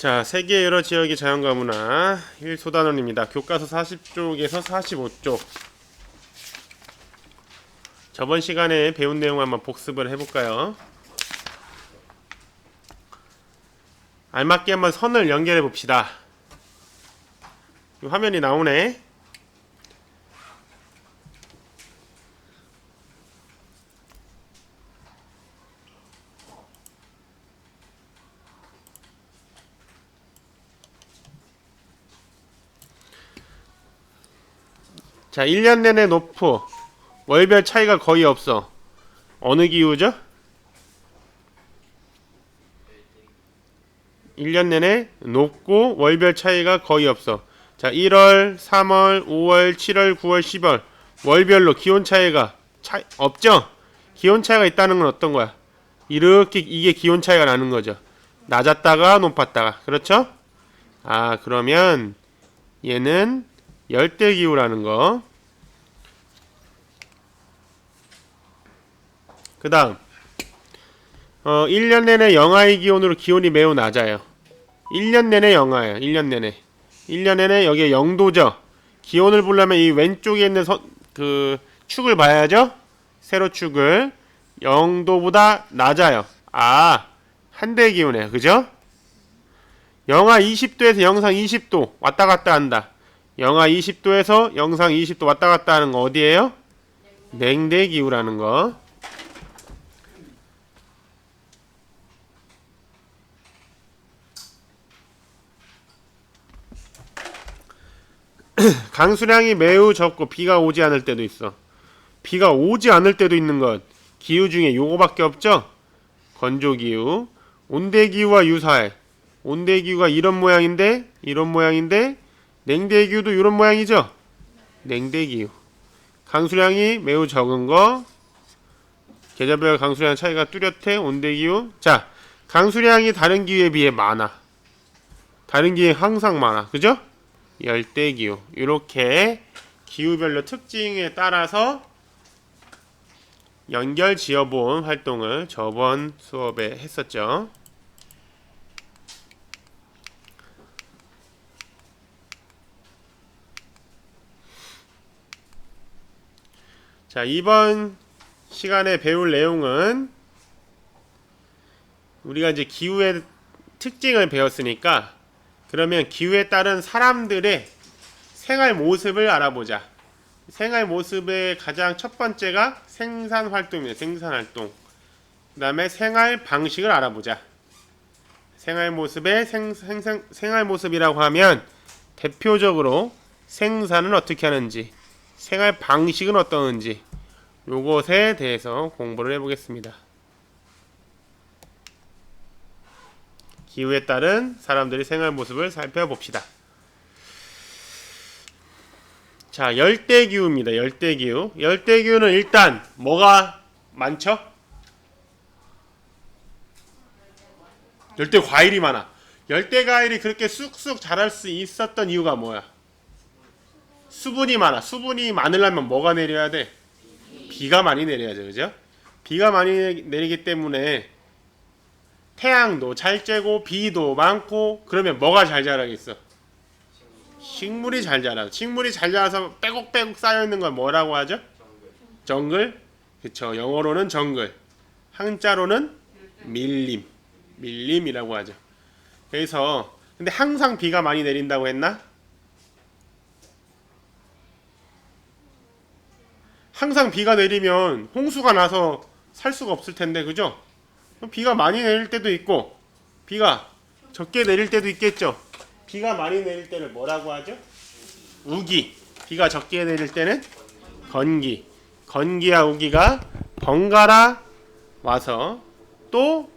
자, 세계 여러 지역의 자연과 문화 1소단원입니다. 교과서 40쪽에서 45쪽. 저번 시간에 배운 내용 한번 복습을 해볼까요? 알맞게 한번 선을 연결해 봅시다. 이 화면이 나오네. 자, 1년 내내 높고 월별 차이가 거의 없어. 어느 기후죠? 1년 내내 높고 월별 차이가 거의 없어. 자, 1월, 3월, 5월, 7월, 9월, 10월 월별로 기온 차이가 없죠? 기온 차이가 있다는 건 어떤 거야? 이렇게 이게 기온 차이가 나는 거죠. 낮았다가 높았다가. 그렇죠? 아, 그러면 얘는 열대기후라는 거. 그 다음 1년 내내 영하의 기온으로 기온이 매우 낮아요. 1년 내내 영하예요. 1년 내내. 1년 내내 여기에 0도죠. 기온을 보려면 이 왼쪽에 있는 그 축을 봐야죠. 세로축을 0도보다 낮아요. 아, 한대 기온이에요. 그죠? 영하 20도에서 영상 20도 왔다 갔다 한다. 영하 20도에서 영상 20도 왔다 갔다 하는 거 어디예요? 냉대기후라는 거. 강수량이 매우 적고 비가 오지 않을 때도 있어. 비가 오지 않을 때도 있는 것. 기후 중에 요거밖에 없죠? 건조기후. 온대기후와 유사해. 온대기후가 이런 모양인데 냉대기후도 이런 모양이죠? 냉대기후. 강수량이 매우 적은 거. 계절별 강수량 차이가 뚜렷해. 온대기후. 자, 강수량이 다른 기후에 비해 많아. 다른 기후에 항상 많아. 그죠? 열대기후. 이렇게 기후별로 특징에 따라서 연결 지어본 활동을 저번 수업에 했었죠. 자, 이번 시간에 배울 내용은 우리가 이제 기후의 특징을 배웠으니까 그러면 기후에 따른 사람들의 생활 모습을 알아보자. 생활 모습의 가장 첫 번째가 생산 활동입니다. 생산 활동. 그 다음에 생활 방식을 알아보자. 생활 모습의 생활 모습이라고 하면 대표적으로 생산은 어떻게 하는지, 생활 방식은 어떠한지 요것에 대해서 공부를 해보겠습니다. 기후에 따른 사람들의 생활 모습을 살펴봅시다. 자, 열대기후입니다. 열대기후. 열대기후는 일단 뭐가 많죠? 열대과일이 많아. 열대과일이 그렇게 쑥쑥 자랄 수 있었던 이유가 뭐야? 수분이 많아. 수분이 많으려면 뭐가 내려야 돼? 비가 많이 내려야죠. 그죠? 비가 많이 내리기 때문에 태양도 잘 쬐고 비도 많고 그러면 뭐가 잘 자라겠어? 식물이 잘 자라. 식물이 잘 자라서 빼곡빼곡 쌓여있는 걸 뭐라고 하죠? 정글? 그쵸. 영어로는 정글. 한자로는 밀림. 밀림이라고 하죠. 그래서 근데 항상 비가 많이 내린다고 했나? 항상 비가 내리면 홍수가 나서 살 수가 없을 텐데, 그죠? 비가 많이 내릴 때도 있고 비가 적게 내릴 때도 있겠죠. 비가 많이 내릴 때를 뭐라고 하죠? 우기. 비가 적게 내릴 때는 건기. 건기와 우기가 번갈아 와서 또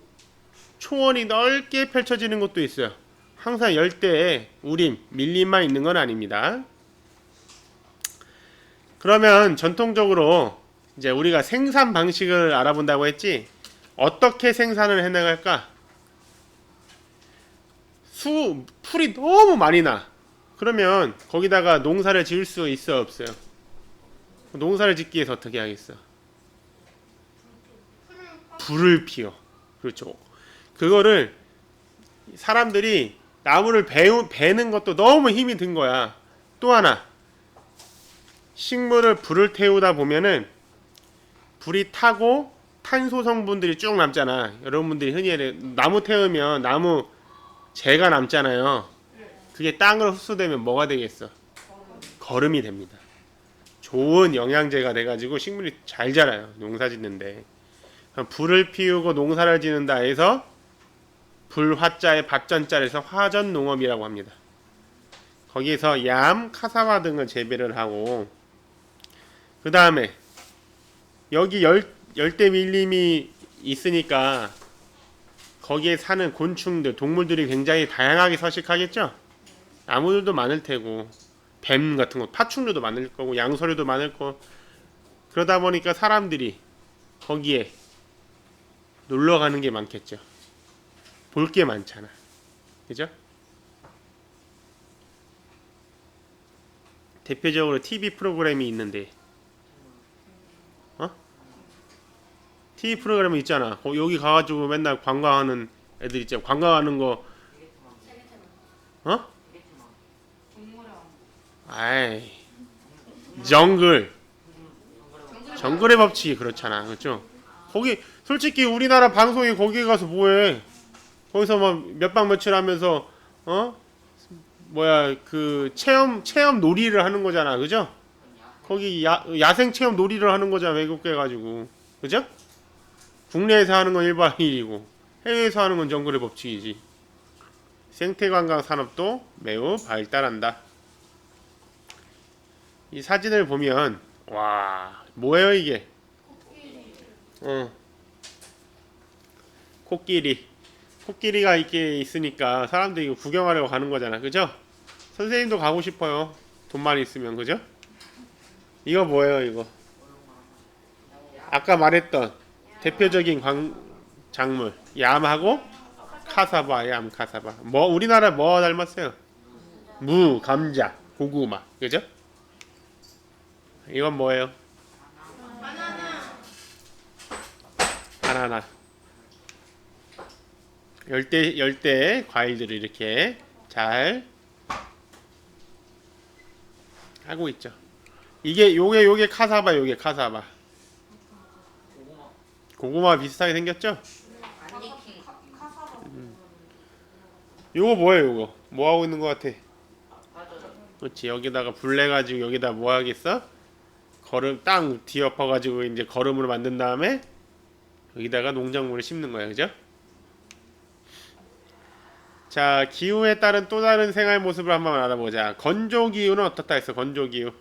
초원이 넓게 펼쳐지는 곳도 있어요. 항상 열대에 우림, 밀림만 있는 건 아닙니다. 그러면 전통적으로 이제 우리가 생산 방식을 알아본다고 했지. 어떻게 생산을 해나갈까? 풀이 너무 많이 나. 그러면 거기다가 농사를 지을 수 있어 없어요? 농사를 짓기 위해서 어떻게 하겠어? 불을 피워. 그렇죠. 그거를 사람들이 나무를 베는 것도 너무 힘이 든 거야. 또 하나, 식물을 불을 태우다 보면은 불이 타고 탄소 성분들이 쭉 남잖아. 여러분들이 흔히 나무 태우면 나무 재가 남잖아요. 그게 땅으로 흡수되면 뭐가 되겠어? 거름이 됩니다. 좋은 영양제가 돼가지고 식물이 잘 자라요. 농사 짓는데. 불을 피우고 농사를 짓는다 해서 불화자의 밥전자에서 화전농업이라고 합니다. 거기에서 얌, 카사바 등을 재배를 하고, 그 다음에 여기 열대 밀림이 있으니까 거기에 사는 곤충들, 동물들이 굉장히 다양하게 서식하겠죠? 나무들도 많을 테고, 뱀 같은 거, 파충류도 많을 거고, 양서류도 많을 거고, 그러다 보니까 사람들이 거기에 놀러 가는 게 많겠죠. 볼 게 많잖아. 그죠? 대표적으로 TV 프로그램이 있는데, TV 프로그램이 있잖아. 여기 가가지고 맨날 관광하는 애들 있잖아. 관광하는 거, 어? 아이, 정글의 법칙이 그렇잖아. 그렇죠? 거기 솔직히 우리나라 방송이 거기에 가서 뭐해? 거기서 막 몇 박 며칠 하면서 그 체험 놀이를 하는 거잖아. 그죠? 거기 야생 체험 놀이를 하는 거잖아. 외국에 가지고. 그죠? 국내에서 하는 건 1박 2일이고 해외에서 하는 건 정글의 법칙이지. 생태관광 산업도 매우 발달한다. 이 사진을 보면 와, 뭐예요 이게? 코끼리가 이렇게 있으니까 사람들이 이거 구경하려고 가는 거잖아. 그죠? 선생님도 가고 싶어요. 돈만 있으면. 그죠? 이거 뭐예요 이거? 아까 말했던 대표적인 작물 얌하고 카사바, 얌, 카사바. 우리나라 뭐 닮았어요? 무, 감자, 고구마. 그죠? 이건 뭐예요? 바나나. 열대 과일들을 이렇게 잘 하고 있죠. 요게 카사바, 요게 카사바. 고구마 비슷하게 생겼죠? 요거 뭐예요, 요거? 뭐 하고 있는 것 같아? 그렇지, 여기다가 불 내가지고 여기다 뭐 하겠어? 땅 뒤엎어가지고 이제 거름으로 만든 다음에 여기다가 농작물을 심는 거야, 그죠? 자, 기후에 따른 또 다른 생활 모습을 한번 알아보자. 건조 기후는 어떻다 했어? 건조 기후.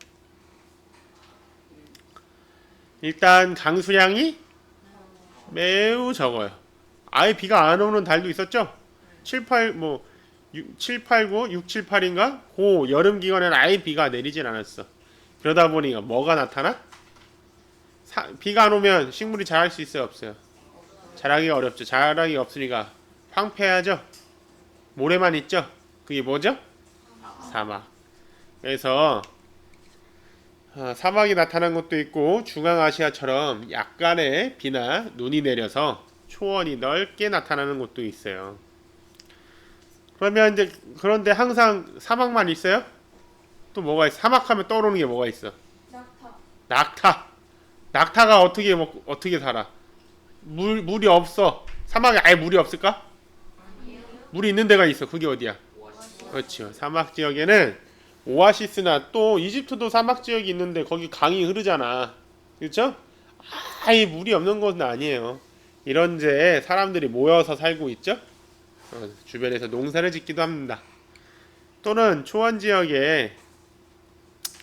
일단 강수량이 매우 적어요. 아예 비가 안 오는 달도 있었죠? 7, 8, 9, 6, 7, 8인가? 그 여름 기간에는 아예 비가 내리진 않았어. 그러다 보니까 뭐가 나타나? 비가 안 오면 식물이 자랄 수 있어요? 없어요? 자라기가 어렵죠. 자라기가 없으니까 황폐하죠? 모래만 있죠? 그게 뭐죠? 사막. 그래서 사막이 나타난 것도 있고 중앙아시아처럼 약간의 비나 눈이 내려서 초원이 넓게 나타나는 곳도 있어요. 그런데 항상 사막만 있어요? 또 뭐가 있어? 사막하면 떠오르는 게 뭐가 있어? 낙타가 어떻게 살아? 물이 없어. 사막에 아예 물이 없을까? 물이 있는 데가 있어. 그게 어디야? 그렇죠. 사막 지역에는 오아시스나 또 이집트도 사막 지역이 있는데 거기 강이 흐르잖아. 그렇죠? 아예 물이 없는 곳은 아니에요. 이런데 사람들이 모여서 살고 있죠. 주변에서 농사를 짓기도 합니다. 또는 초원 지역에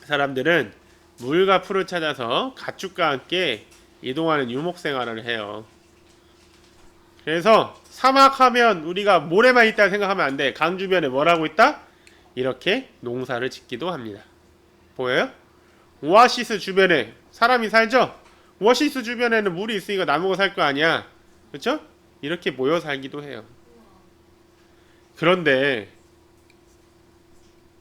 사람들은 물과 풀을 찾아서 가축과 함께 이동하는 유목 생활을 해요. 그래서 사막하면 우리가 모래만 있다 생각하면 안 돼. 강 주변에 뭘 하고 있다? 이렇게 농사를 짓기도 합니다. 보여요? 오아시스 주변에 사람이 살죠? 오아시스 주변에는 물이 있으니까 나무가 살 거 아니야. 그렇죠? 이렇게 모여 살기도 해요. 그런데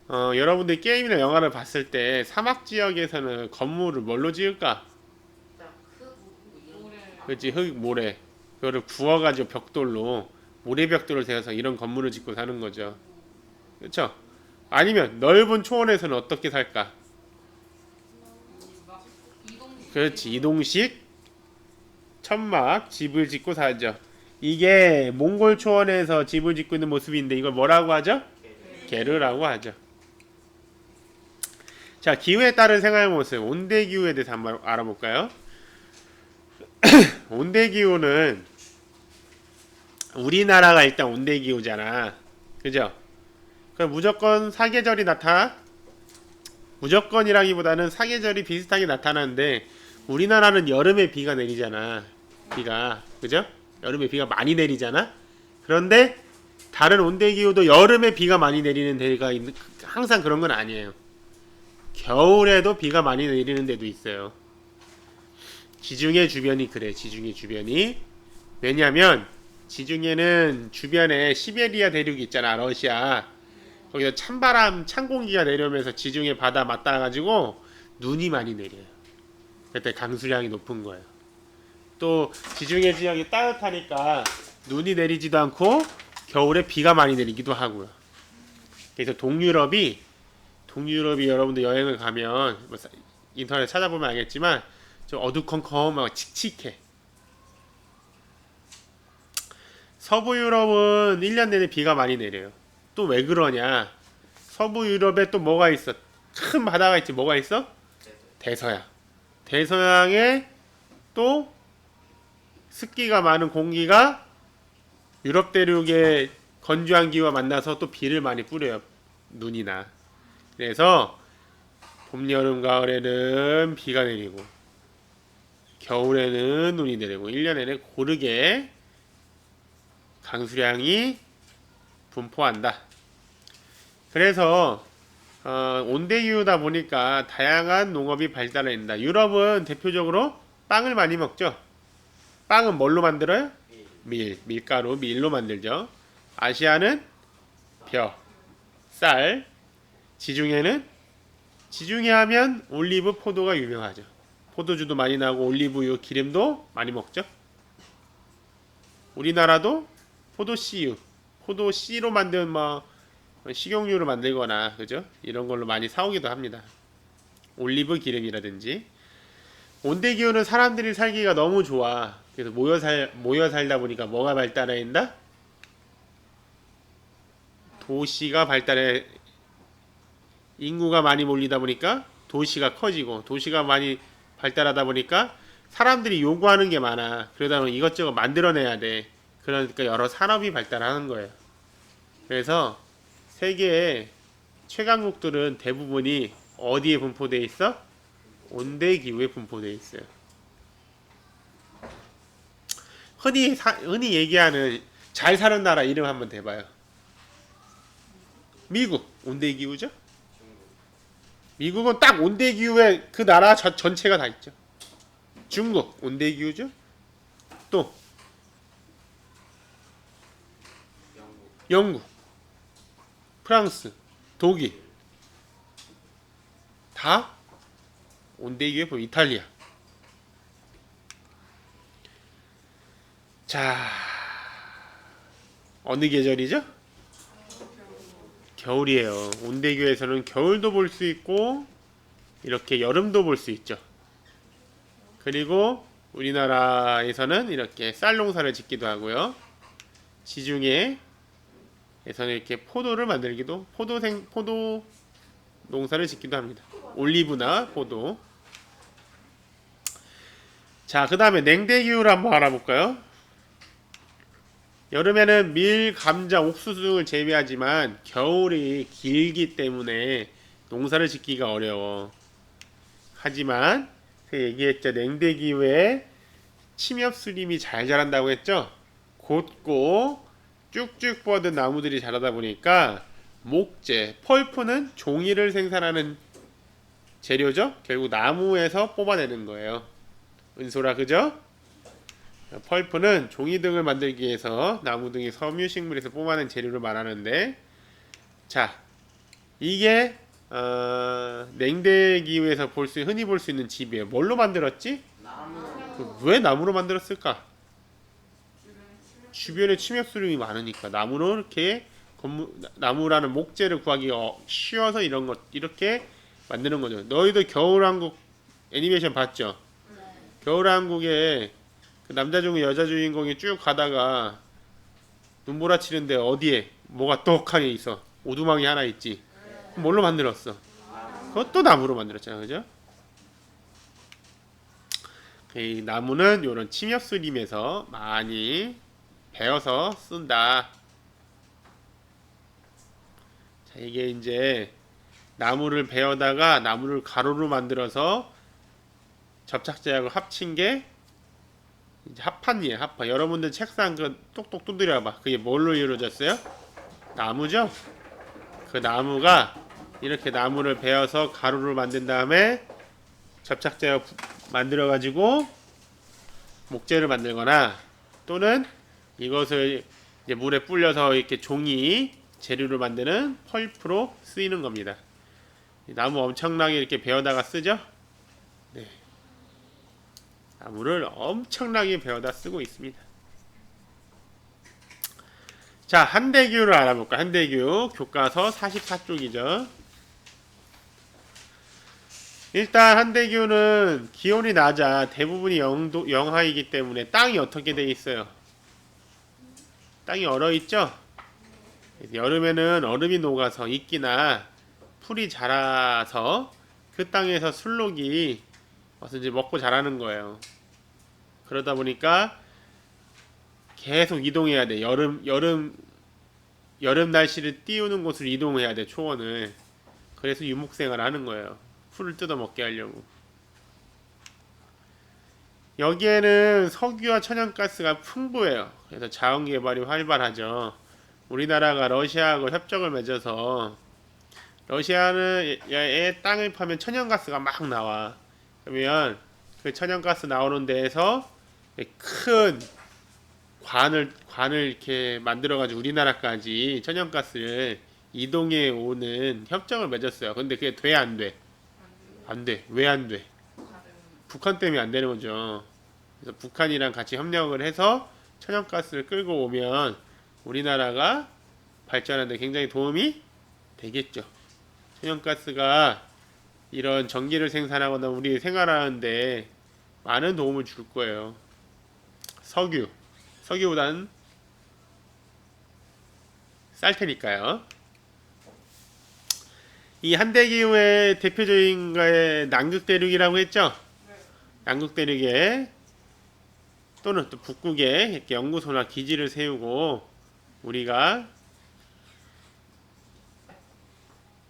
여러분들이 게임이나 영화를 봤을 때 사막 지역에서는 건물을 뭘로 지을까? 그렇지, 흙, 모래. 그거를 구워가지고 벽돌로 모래벽돌을 세워서 이런 건물을 짓고 사는 거죠. 그렇죠? 아니면 넓은 초원에서는 어떻게 살까? 그렇지, 이동식 천막 집을 짓고 살죠. 이게 몽골 초원에서 집을 짓고 있는 모습인데 이걸 뭐라고 하죠? 게르라고 하죠. 자, 기후에 따른 생활 모습, 온대 기후에 대해서 한번 알아볼까요? 온대 기후는 우리나라가 일단 온대 기후잖아. 그죠? 그럼 무조건 사계절이 나타나? 무조건이라기보다는 사계절이 비슷하게 나타나는데 우리나라는 여름에 비가 내리잖아. 비가. 그죠? 여름에 비가 많이 내리잖아. 그런데 다른 온대 기후도 여름에 비가 많이 내리는 데가 있는, 항상 그런 건 아니에요. 겨울에도 비가 많이 내리는 데도 있어요. 지중해 주변이 그래. 지중해 주변이. 왜냐면 지중해는 주변에 시베리아 대륙이 있잖아. 러시아. 거기서 찬바람, 찬 공기가 내려오면서 지중해 바다 맞닿아가지고 눈이 많이 내려요. 그때 강수량이 높은 거예요. 또 지중해 지역이 따뜻하니까 눈이 내리지도 않고 겨울에 비가 많이 내리기도 하고요. 그래서 동유럽이 여러분들 여행을 가면 뭐 인터넷 찾아보면 알겠지만 좀 어두컴컴하고 칙칙해. 서부 유럽은 1년 내내 비가 많이 내려요. 또 왜 그러냐? 서부 유럽에 또 뭐가 있어? 큰 바다가 있지. 뭐가 있어? 대서양. 대서양에 또 습기가 많은 공기가 유럽 대륙의 건조한 기후와 만나서 또 비를 많이 뿌려요. 눈이나. 그래서 봄, 여름, 가을에는 비가 내리고 겨울에는 눈이 내리고 1년 내내 고르게 강수량이 분포한다. 그래서 온대기후다 보니까 다양한 농업이 발달한다. 유럽은 대표적으로 빵을 많이 먹죠. 빵은 뭘로 만들어요? 밀가루, 밀로 만들죠. 아시아는 벼, 쌀, 지중해 하면 올리브, 포도가 유명하죠. 포도주도 많이 나고 올리브유, 기름도 많이 먹죠. 우리나라도 포도씨로 만든 뭐 식용유를 만들거나 그죠? 이런 걸로 많이 사오기도 합니다. 올리브 기름이라든지. 온대 기후는 사람들이 살기가 너무 좋아. 그래서 모여 살다 보니까 뭐가 발달한다? 도시가 발달해. 인구가 많이 몰리다 보니까 도시가 커지고 도시가 많이 발달하다 보니까 사람들이 요구하는 게 많아. 그러다 보면 이것저것 만들어내야 돼. 그러니까 여러 산업이 발달하는 거예요. 그래서 세계의 최강국들은 대부분이 어디에 분포되어 있어? 온대기후에 분포되어 있어요. 흔히 얘기하는 잘 사는 나라 이름 한번 대봐요. 미국 온대기후죠? 미국은 딱 온대기후에 그 나라 전체가 다 있죠. 중국 온대기후죠? 또 영국, 프랑스, 독일 다 온대기후에 보면 이탈리아. 자, 어느 계절이죠? 겨울이에요. 온대기후에서는 겨울도 볼 수 있고 이렇게 여름도 볼 수 있죠. 그리고 우리나라에서는 이렇게 쌀 농사를 짓기도 하고요. 지중해에서는 이렇게 포도를 만들기도, 포도 농사를 짓기도 합니다. 올리브나 포도. 자, 그 다음에 냉대기후를 한번 알아볼까요? 여름에는 밀, 감자, 옥수수 등을 재배하지만 겨울이 길기 때문에 농사를 짓기가 어려워. 하지만 제가 얘기했죠. 냉대기후에 침엽수림이 잘 자란다고 했죠. 곧고 쭉쭉 뻗은 나무들이 자라다 보니까 목재, 펄프는 종이를 생산하는 재료죠. 결국 나무에서 뽑아내는 거예요. 은소라, 그죠? 펄프는 종이 등을 만들기 위해서 나무 등의 섬유식물에서 뽑아낸 재료를 말하는데, 자, 이게 냉대기후에서 흔히 볼 수 있는 집이에요. 뭘로 만들었지? 왜 나무로 만들었을까? 주변에 침엽수림이 많으니까 나무로 이렇게 나무라는 목재를 구하기가 쉬워서 이런 것 이렇게 만드는 거죠. 너희도 겨울왕국 애니메이션 봤죠? 겨울왕국에 그 남자 주인공 여자 주인공이 쭉 가다가 눈보라치는데 어디에 뭐가 떡하니 있어. 오두막이 하나 있지. 뭘로 만들었어? 그것도 나무로 만들었잖아, 그죠? 이 나무는 이런 침엽수림에서 많이 베어서 쓴다. 자, 이게 이제 나무를 베어다가 나무를 가루로 만들어서 접착제하고 합친 게 이제 합판이에요. 합판. 여러분들 책상 그 똑똑 두드려봐. 그게 뭘로 이루어졌어요? 나무죠? 그 나무가 이렇게 나무를 베어서 가루를 만든 다음에 접착제를 만들어 가지고 목재를 만들거나 또는 이것을 이제 물에 불려서 이렇게 종이 재료를 만드는 펄프로 쓰이는 겁니다. 나무 엄청나게 이렇게 베어다가 쓰죠? 네. 나무를 엄청나게 베어다 쓰고 있습니다. 자, 한대교를 알아볼까? 한대교 교과서 44쪽이죠. 일단 한대교는 기온이 낮아 대부분이 영하이기 때문에 땅이 어떻게 돼 있어요? 땅이 얼어 있죠? 여름에는 얼음이 녹아서 이끼나 풀이 자라서 그 땅에서 술록이 와서 이제 먹고 자라는 거예요. 그러다 보니까 계속 이동해야 돼. 여름 날씨를 띄우는 곳을 이동해야 돼. 초원을. 그래서 유목생활을 하는 거예요. 풀을 뜯어 먹게 하려고. 여기에는 석유와 천연가스가 풍부해요. 그래서 자원 개발이 활발하죠. 우리나라가 러시아하고 협정을 맺어서 러시아의 땅을 파면 천연가스가 막 나와. 그러면 그 천연가스 나오는 데에서 큰 관을 이렇게 만들어가지고 우리나라까지 천연가스를 이동해 오는 협정을 맺었어요. 근데 그게 돼, 안 돼? 안 돼. 왜 안 돼? 북한 때문에 안 되는 거죠. 그래서 북한이랑 같이 협력을 해서 천연가스를 끌고 오면 우리나라가 발전하는 데 굉장히 도움이 되겠죠. 천연가스가 이런 전기를 생산하거나 우리 생활하는데 많은 도움을 줄 거예요. 석유보다는 쌀 테니까요. 이 한대기후의 대표적인 거에 남극대륙이라고 했죠? 남극대륙에 또는 또 북극에 이렇게 연구소나 기지를 세우고 우리가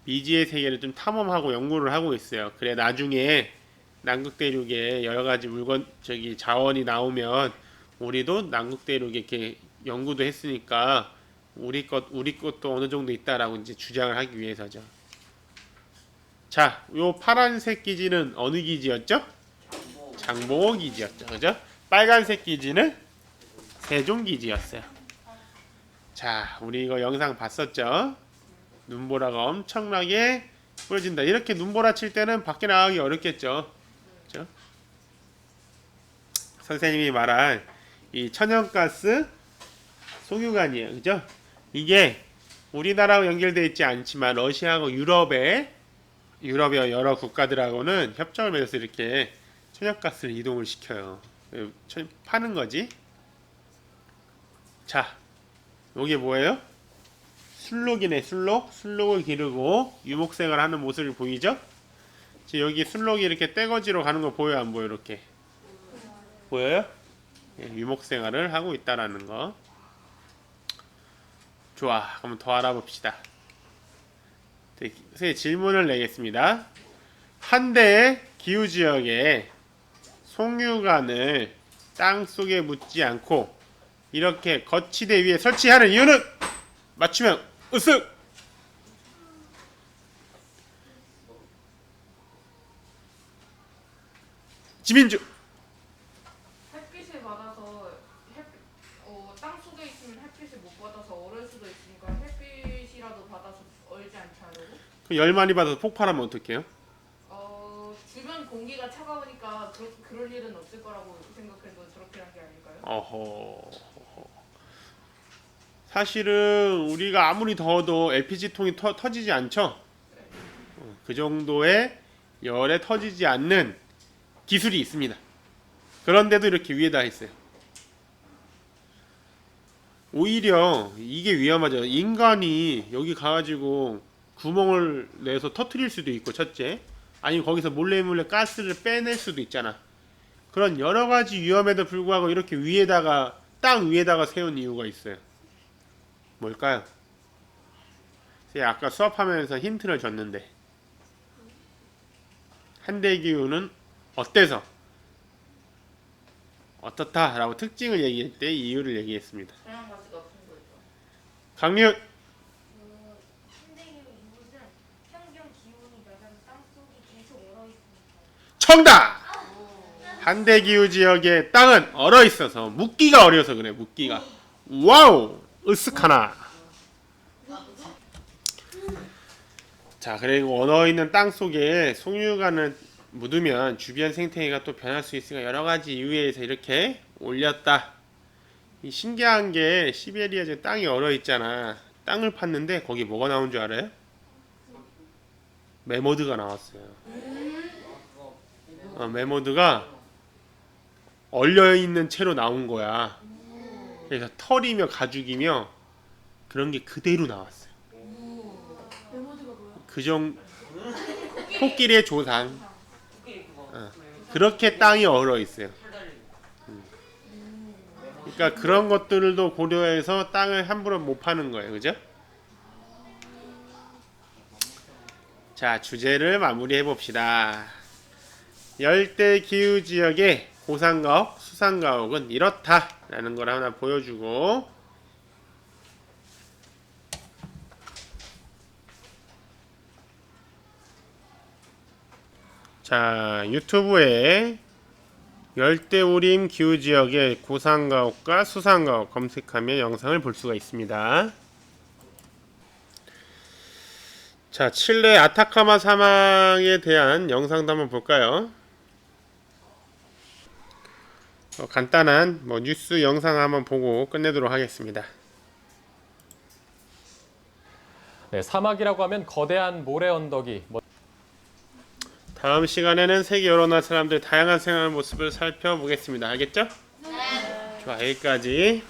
미지의 세계를 좀 탐험하고 연구를 하고 있어요. 그래 나중에 남극대륙에 여러 가지 자원이 나오면 우리도 남극대륙에 이렇게 연구도 했으니까 우리 것도 어느 정도 있다라고 이제 주장을 하기 위해서죠. 자, 요 파란색 기지는 어느 기지였죠? 장보 기지였죠. 그죠? 빨간색 기지는 세종 기지였어요. 자, 우리 이거 영상 봤었죠? 눈보라가 엄청나게 뿌려진다. 이렇게 눈보라 칠 때는 밖에 나가기 어렵겠죠. 그죠? 선생님이 말한 이 천연가스 송유관이에요. 그죠? 이게 우리나라하고 연결되어 있지 않지만 러시아하고 유럽의 여러 국가들하고는 협정을 맺어서 이렇게 천연가스를 이동을 시켜요. 파는 거지. 자, 이게 뭐예요? 술록이네. 술록을 기르고 유목생활 하는 모습을 보이죠? 지금 여기 술록이 이렇게 떼거지로 가는 거 보여요? 안 보여요? 이렇게 보여요? 예, 유목생활을 하고 있다라는 거. 좋아, 그럼 더 알아봅시다. 세 질문을 내겠습니다. 한대의 기후지역에 송유관을 땅속에 묻지 않고 이렇게 거치대 위에 설치하는 이유는? 맞추면 으쓱! 지민주! 햇빛을 받아서 땅 속에 있으면 햇빛을 못 받아서 얼을 수도 있으니까 햇빛이라도 받아서 얼지 않게 하려고? 그 열 많이 받아서 폭발하면 어떡해요? 주변 공기가 차가우니까 그럴 일은 없을 거라고 생각해서 저렇게 한 게 아닐까요? 어허. 사실은 우리가 아무리 더워도 LPG통이 터지지 않죠? 그 정도의 열에 터지지 않는 기술이 있습니다. 그런데도 이렇게 위에다 했어요. 오히려 이게 위험하죠. 인간이 여기 가가지고 구멍을 내서 터트릴 수도 있고, 첫째. 아니면 거기서 몰래 가스를 빼낼 수도 있잖아. 그런 여러 가지 위험에도 불구하고 이렇게 위에다가, 땅 위에다가 세운 이유가 있어요. 뭘까요? 제가 아까 수업하면서 힌트를 줬는데, 한대기후는 어때서? 어떻다 라고 특징을 얘기할 때 이유를 얘기했습니다. 그냥 가시가 없는 거죠. 강률! 한대기후 이곳은 평균 기온이 낮아서 땅속이 계속 얼어있습니다. 정답! 한대기후 지역의 땅은 얼어있어서, 묻기가 어려서 그래. 묻기가. 와우! 으쓱하나. 자, 그리고 얼어있는 땅 속에 송유관을 묻으면 주변 생태계가 또 변할 수 있으니까 여러 가지 이유에 의해서 이렇게 올렸다. 이 신기한 게 시베리아 지금 땅이 얼어있잖아. 땅을 팠는데 거기 뭐가 나온 줄 알아요? 메모드가 나왔어요. 메모드가 얼려있는 채로 나온 거야. 그래서 털이며 가죽이며 그런 게 그대로 나왔어요. 메모드가 뭐야? 그정 코끼리의 조상. 그렇게 땅이 얼어 있어요. 그러니까 그런 것들도 고려해서 땅을 함부로 못 파는 거예요. 그죠? 자, 주제를 마무리해 봅시다. 열대 기후 지역의 고산가옥, 수산가옥은 이렇다라는 걸 하나 보여주고, 자, 유튜브에 열대우림 기후 지역의 고산가옥과 수산가옥 검색하면 영상을 볼 수가 있습니다. 자, 칠레 아타카마 사막에 대한 영상도 한번 볼까요? 간단한 뉴스 영상 한번 보고 끝내도록 하겠습니다. 네, 사막이라고 하면 거대한 모래 언덕이 다음 시간에는 세계 여러 나라 사람들의 다양한 생활 모습을 살펴보겠습니다. 알겠죠? 네. 좋아, 여기까지.